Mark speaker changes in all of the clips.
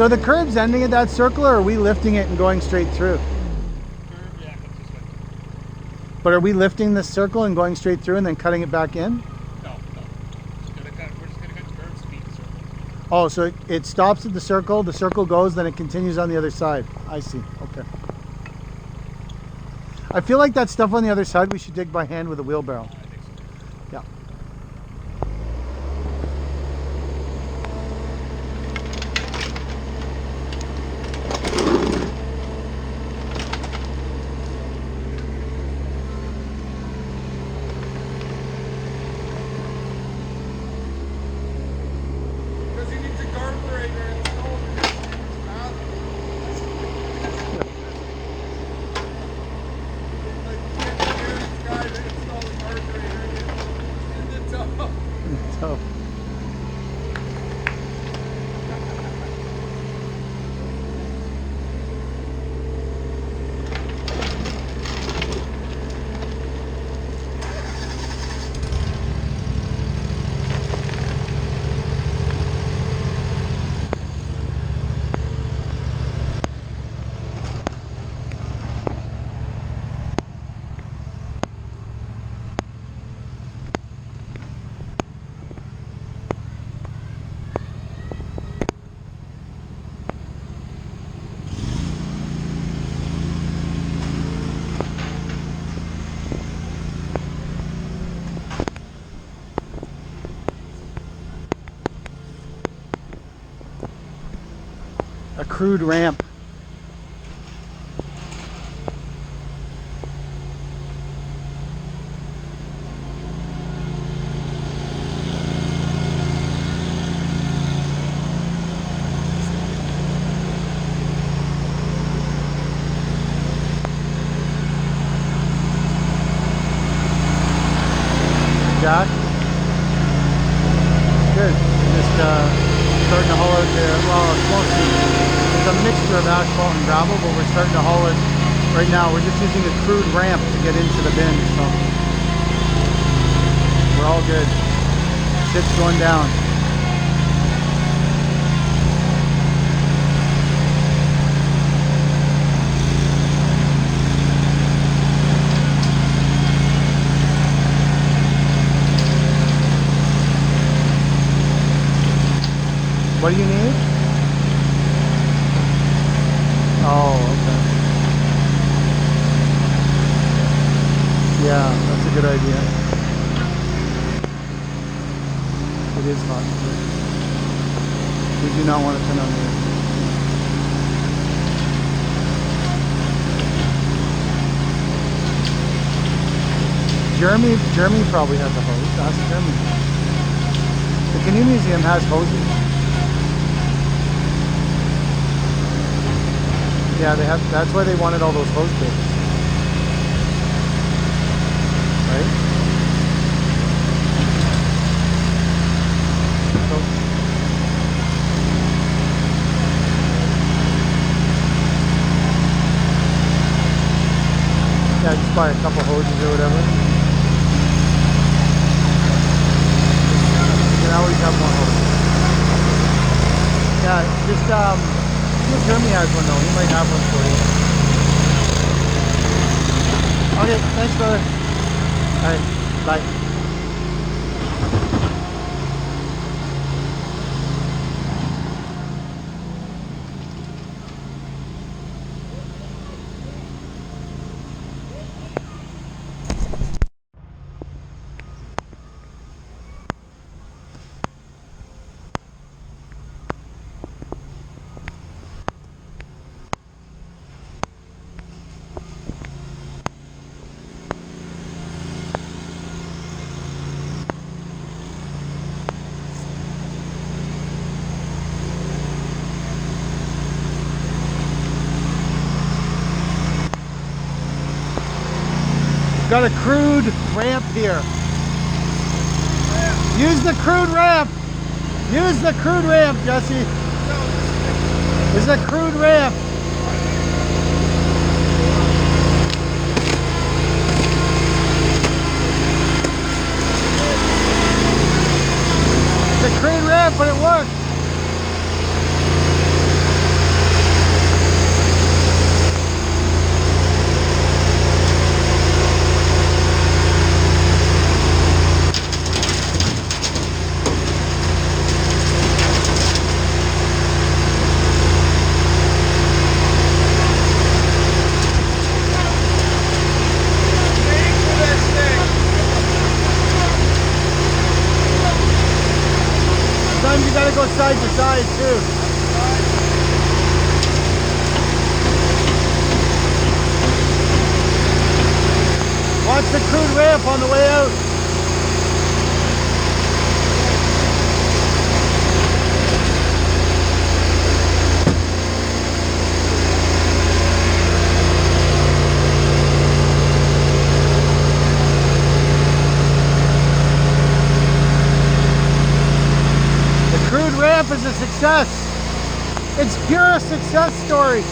Speaker 1: So the curb's ending at that circle, or are we lifting it and going straight through?
Speaker 2: Yeah, that's just like...
Speaker 1: But are we lifting this circle and going straight through and then cutting it back in?
Speaker 2: No. We're just gonna cut curb speed circle.
Speaker 1: Oh, so it stops at the circle goes, then it continues on the other side. I see, okay. I feel like that stuff on the other side we should dig by hand with a wheelbarrow.
Speaker 2: I think so.
Speaker 1: Yeah.
Speaker 2: Because he needs a carburetor installed in his bathroom. Like, this guy that installed a carburetor in the tub.
Speaker 1: So, a crude ramp. Jack? Good. Just starting to haul out there. Well, it's mostly, there's a mixture of asphalt and gravel, but we're starting to haul it right now. We're just using a crude ramp to get into the bin, so we're all good. Shit's going down. What do you need? Oh, okay. Yeah, that's a good idea. It is hot. We do not want to turn on the air. Jeremy probably has a hose. Ask Jeremy. The Canoe Museum has hoses. Yeah, they have. That's why they wanted all those hose bits, right? So, yeah, just buy a couple hoses or whatever. You can always have more hoses. Yeah, just Jeremy has one though. He might have one for you. Okay, thanks, brother. Alright, bye. Got a crude ramp here. Use the crude ramp. Use the crude ramp, Jesse. This is a crude ramp. It's a crude ramp, but it works. Sometimes you gotta go side to side too. Watch the crude ramp on the way out. Crude ramp is a success. It's pure success story.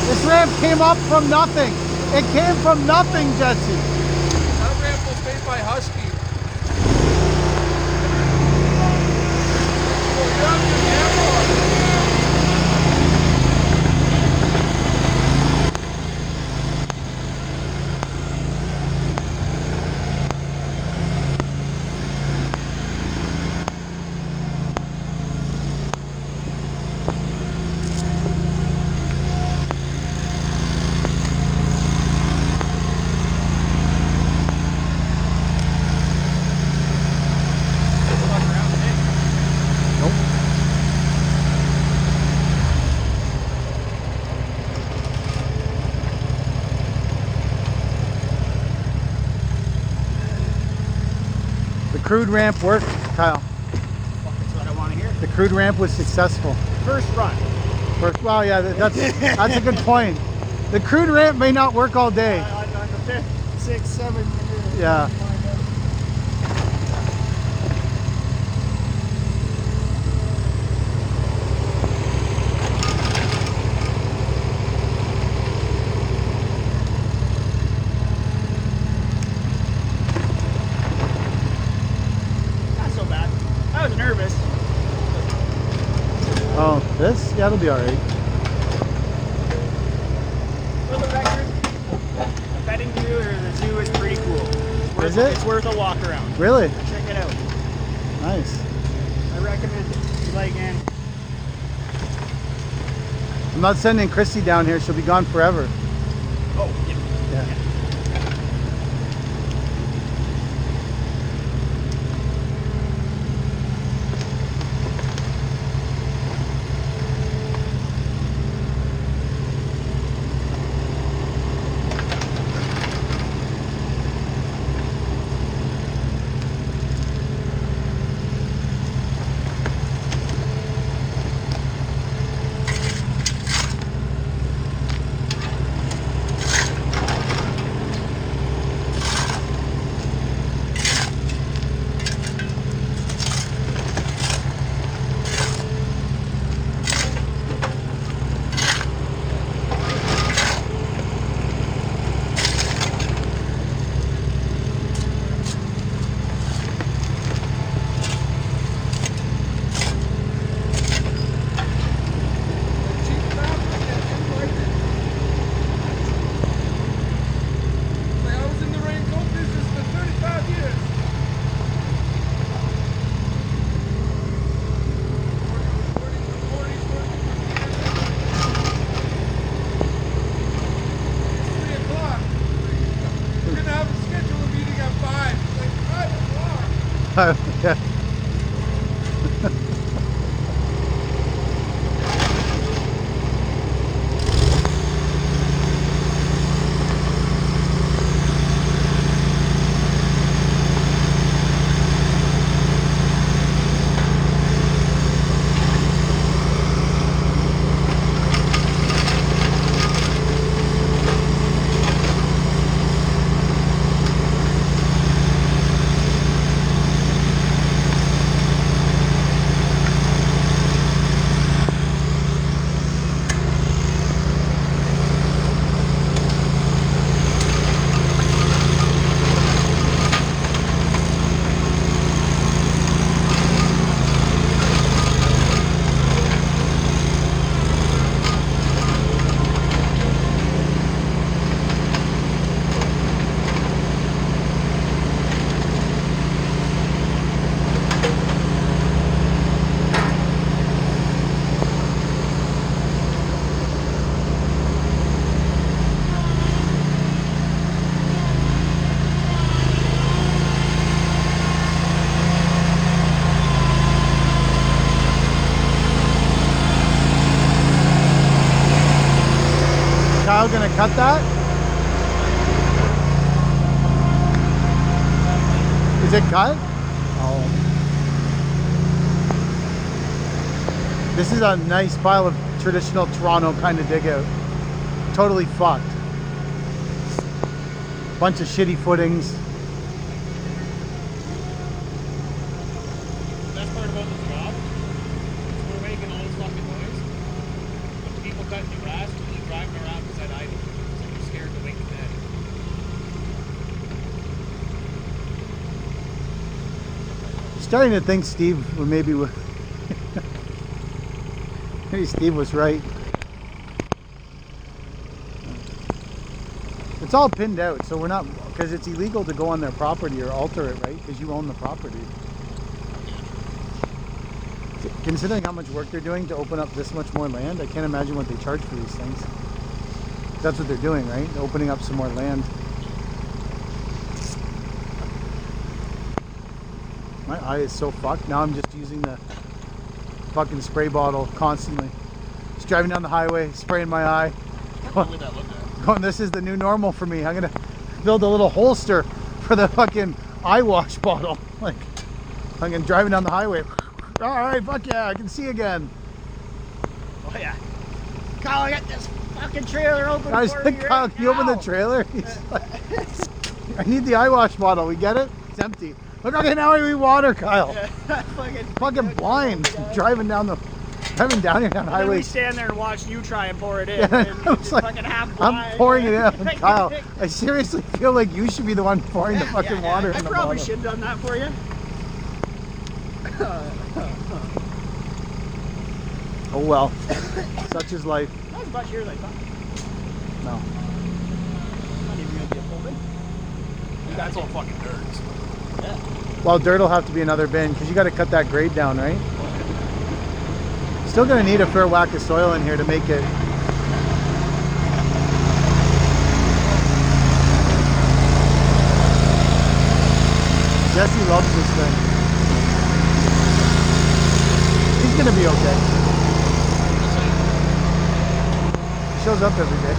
Speaker 1: This ramp came up from nothing. It came from nothing, Jesse.
Speaker 2: That ramp was made by Husky. Oh, you have your camera on.
Speaker 1: The crude ramp worked, Kyle.
Speaker 3: That's what I want to hear.
Speaker 1: The crude ramp was successful.
Speaker 3: First run.
Speaker 1: Well, yeah, that's a good point. The crude ramp may not work all day.
Speaker 3: On the 5th, 6th, 7th.
Speaker 1: Yeah.
Speaker 3: Not so bad. I was nervous.
Speaker 1: Oh, this? Yeah, it'll be all right.
Speaker 3: For the record, the petting zoo or the zoo is pretty cool.
Speaker 1: Is it?
Speaker 3: It's worth a walk around.
Speaker 1: Really?
Speaker 3: Check it out.
Speaker 1: Nice.
Speaker 3: I recommend it. If you like in.
Speaker 1: I'm not sending Christy down here. She'll be gone forever.
Speaker 3: Oh, yeah.
Speaker 1: Yeah. Yeah. Kyle gonna cut that? Is it cut? Oh. This is a nice pile of traditional Toronto kind of dig out. Totally fucked. Bunch of shitty footings.
Speaker 3: The best part about this job is we're making all this fucking noise. But the people cutting the grass will keep driving around beside idle. So they're scared to wake the dead.
Speaker 1: Starting to think Steve maybe maybe Steve was right. It's all pinned out, so we're not, because it's illegal to go on their property or alter it, right? Because you own the property. Considering how much work they're doing to open up this much more land, I can't imagine what they charge for these things. That's what they're doing, right? They're opening up some more land. My eye is so fucked. Now I'm just using the fucking spray bottle constantly. Just driving down the highway, spraying my eye. Going, this is the new normal for me. I'm gonna build a little holster for the fucking eye wash bottle. Like, I'm gonna driving down the highway. All right, fuck yeah, I can see again.
Speaker 3: Oh yeah. Kyle, I got this fucking trailer open
Speaker 1: I was
Speaker 3: for
Speaker 1: like,
Speaker 3: you
Speaker 1: Kyle,
Speaker 3: right
Speaker 1: can you open the
Speaker 3: now."
Speaker 1: trailer? He's like, I need the eye wash bottle. We get it? It's empty. Look, okay, now I need water, Kyle.
Speaker 3: Yeah,
Speaker 1: Fucking blind. Driving down here down
Speaker 3: And then we
Speaker 1: highway.
Speaker 3: stand there and watch you try and pour it in.
Speaker 1: Yeah,
Speaker 3: And
Speaker 1: I
Speaker 3: you're
Speaker 1: was
Speaker 3: just
Speaker 1: like,
Speaker 3: fucking half blind.
Speaker 1: I'm pouring it in. Kyle, I seriously feel like you should be the one pouring the fucking water in
Speaker 3: I
Speaker 1: the
Speaker 3: probably
Speaker 1: bottle.
Speaker 3: should have done that for you.
Speaker 1: Oh well, such is life.
Speaker 3: Not as much here as I thought.
Speaker 1: No.
Speaker 3: Not even gonna be a full bin.
Speaker 2: That's all fucking dirt.
Speaker 3: Yeah.
Speaker 1: Well, dirt will have to be another bin because you got to cut that grade down, right? Still gonna need a fair whack of soil in here to make it. Jesse loves this thing. He's gonna be okay. He shows up every day.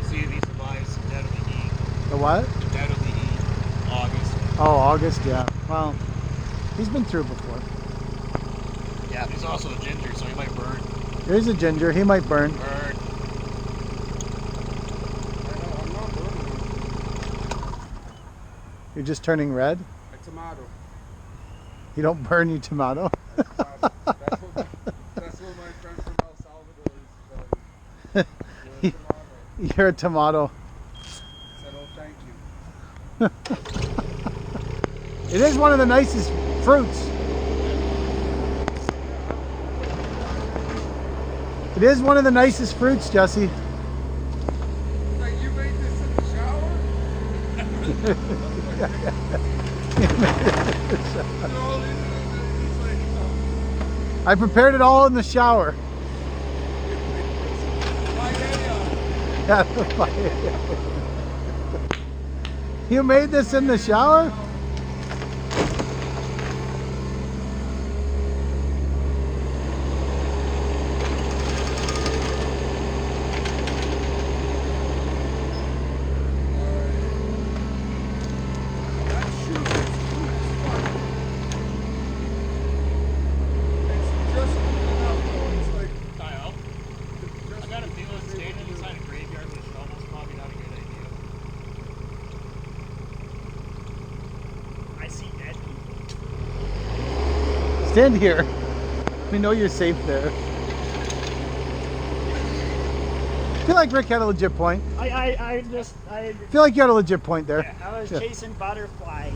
Speaker 3: See if he survives dead of the heat.
Speaker 1: The what?
Speaker 3: Dead of the heat. August.
Speaker 1: Oh, August, yeah. Well, he's been through before.
Speaker 3: Yeah, he's also a ginger, so he might burn.
Speaker 1: There's a ginger, he might burn.
Speaker 3: Burn.
Speaker 2: I'm not burning.
Speaker 1: You're just turning red?
Speaker 2: A tomato.
Speaker 1: You don't burn, you tomato?
Speaker 2: That's what my friend from El Salvador is. You're a tomato.
Speaker 1: You're a tomato.
Speaker 2: Said, oh, thank you.
Speaker 1: It is one of the nicest fruits. It is one of the nicest fruits, Jesse.
Speaker 2: Like, you made this in the shower? No, he's like,
Speaker 1: I prepared it all in the shower.
Speaker 2: paella.
Speaker 1: Yeah, you made this in the shower?
Speaker 2: That shoe is fun. It's just enough, though. It's like,
Speaker 3: Kyle,
Speaker 2: just
Speaker 3: I got a feeling standing inside a graveyard with a shovel is probably not a good idea. I see dead people.
Speaker 1: Stand here. We know you're safe there. I feel like Rick had a legit point.
Speaker 3: I
Speaker 1: I feel like you had a legit point there.
Speaker 3: yeah, I was
Speaker 1: Yeah.
Speaker 3: chasing butterflies.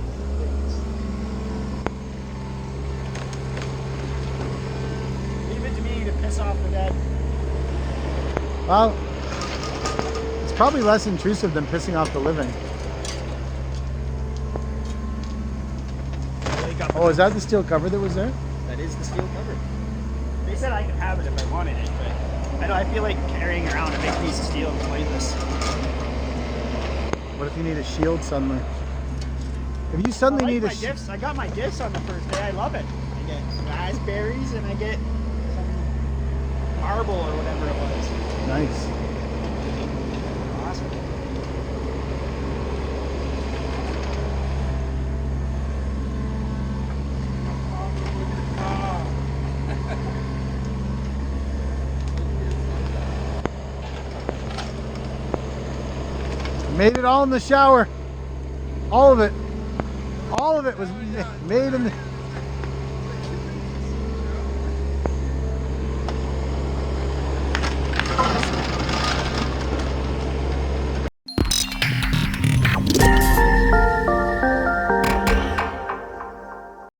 Speaker 3: Leave it to me to piss off the dead.
Speaker 1: Well, it's probably less intrusive than pissing off the living.
Speaker 3: Wake up.
Speaker 1: Oh, is that the steel cover that was there?
Speaker 3: That is the steel cover. They said I could have it if I wanted it, but I know I feel like carrying around a big piece of steel is pointless.
Speaker 1: What if you need a shield suddenly? If you suddenly
Speaker 3: I like
Speaker 1: need
Speaker 3: my
Speaker 1: a
Speaker 3: gifts. I got my gifts on the first day. I love it. I get raspberries and I get some
Speaker 4: marble or whatever it was.
Speaker 1: Nice.
Speaker 4: Awesome.
Speaker 1: Made it all in the shower. All of it. All of it was made in the